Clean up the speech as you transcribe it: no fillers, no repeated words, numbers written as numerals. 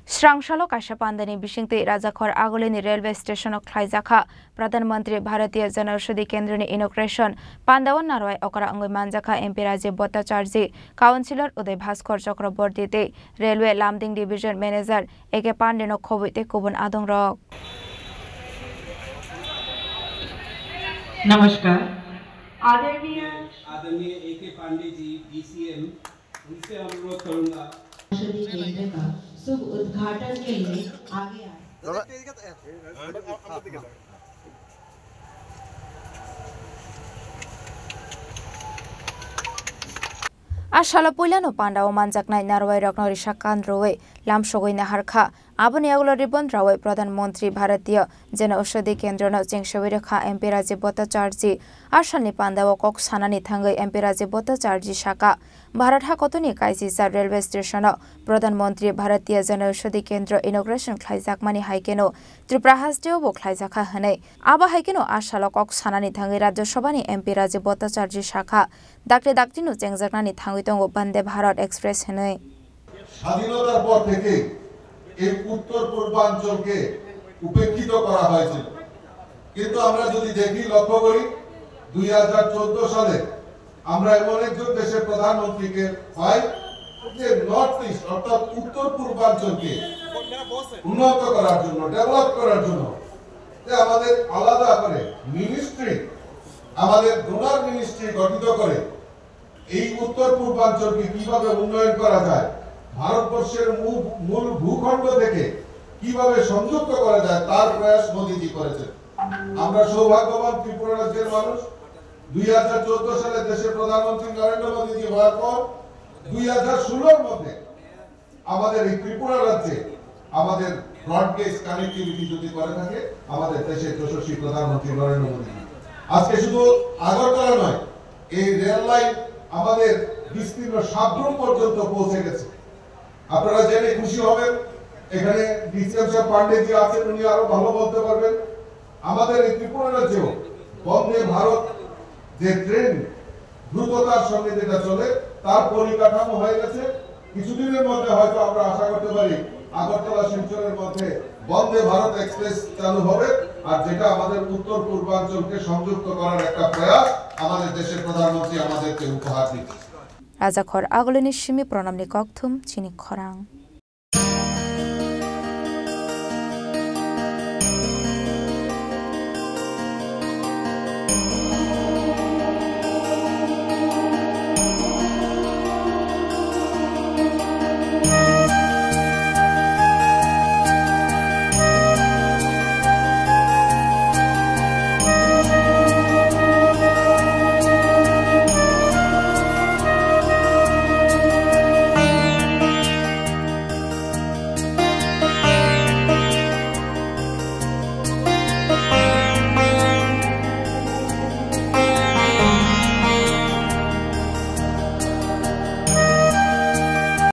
स्रांशालो काशापांदानी बिशिंगते राजाखर आगोलेनी railway स्टेशनक ख्लाइजाखा प्रधानमंत्री भारतीय जनौषधि केंद्रनि इनॉग्रेशन पांदावन नारवाय अकरा अंगै मानजाखा MP Rajiv Bhattacharya councillor Uday Bhaskar चक्रवर्तीते railway लामदिंग division manager एके पांडेनो खबैते कुबुन आदंरक। नमस्कार। आदरणीय एके पांडे जी डीसीएम, उनसे अनुरोध करूंगा औषधि केंद्र का शुभ उद्घाटन के लिए आगे आए। आशाला पुलानो पांडाव मानजाकनाय नारवाय रकनरी शाकान रोवे लामसगैना हारखा आबनि आगुलो रिबन रावै प्रधानमंत्री भारतीय जनौषधि केंद्रनो चेंगसवै रेखा एमपी राजीव भट्टाचार्य आशालनि पांडाव कक सानानि थांगै एमपी राजीव भट्टाचार्य शाखा भारत हाकतनि काइजिसा रेलवे स्टेशन प्रधानमंत्री भारतीय जनौषधि केंद्र इनॉग्रेशन ख्लाइजाकमानि हाइकेनो त्रिपुरा हास्टेव बो ख्लाइजाखा हनै आबा हाइकेनो आशाला कक सानानि थांगै राज्यसभानि एमपी राजीव भट्टाचार्य शाखा दाक्ले दाक्तिनु चेंगजाकनानि थांगै दङ वंदे भारत एक्सप्रेस हनै। স্বাধীনতার পর থেকে এই উত্তর পূর্বাঞ্চলকে উপেক্ষিত করা হয়েছিল, কিন্তু আমরা যদি দেখি লক্ষ্য করি 2014 সালে আমরা এমন একজন দেশের প্রধানমন্ত্রীকে পাই যে নর্থ ইস্ট অর্থাৎ উত্তর পূর্বাঞ্চলকে উন্নত করার জন্য, ডেভেলপ করার জন্য আমাদের আলাদা করে মিনিস্ট্রি, আমাদের ডোনার মিনিস্ট্রি গঠিত করে এই উত্তর পূর্বাঞ্চলকে কিভাবে উন্নয়ন করা যায়, ভারতবর্ষের মূল ভূখণ্ড থেকে কিভাবে সংযুক্ত করা যায় তার প্রয়াস মোদীজি করেছেন। আমরা সৌভাগ্যবান ত্রিপুরা রাজ্যের মানুষ। 2014 সালে দেশের প্রধানমন্ত্রী নরেন্দ্র মোদীজি হওয়ার পর 2016-র মধ্যে আমাদের এই ত্রিপুরা রাজ্যে আমাদের ব্রডগেজ কানেক্টিভিটি যদি করে থাকে আমাদের দেশের যশস্বী প্রধানমন্ত্রী নরেন্দ্র মোদী। আজকে শুধু আগরতলা নয়, এই রেল লাইন আমাদের বিস্তীর্ণ সাবরুম পর্যন্ত পৌঁছে গেছে। আপনারা জেনে খুশি হবেন, এখানে ডিসিএম সাহেব পান্ডেজি আছেন, উনি আরো ভালো বলতে পারবেন। আমাদের এই ত্রিপুরা রাজ্যেও বন্দে ভারত যে ট্রেন দ্রুততার সঙ্গে যেটা চলে তার পরিকাঠামো হয়ে গেছে। কিছুদিনের মধ্যে হয়তো আমরা আশা করতে পারি আগরতলা শিলচরের মধ্যে বন্দে ভারত এক্সপ্রেস চালু হবে, আর যেটা আমাদের উত্তর পূর্বাঞ্চলকে সংযুক্ত করার একটা প্রয়াস আমাদের দেশের প্রধানমন্ত্রী আমাদেরকে উপহার দিচ্ছে। राजाखर आगोलेनि सिमी प्रणामनि कक्थुम चिनि खरां।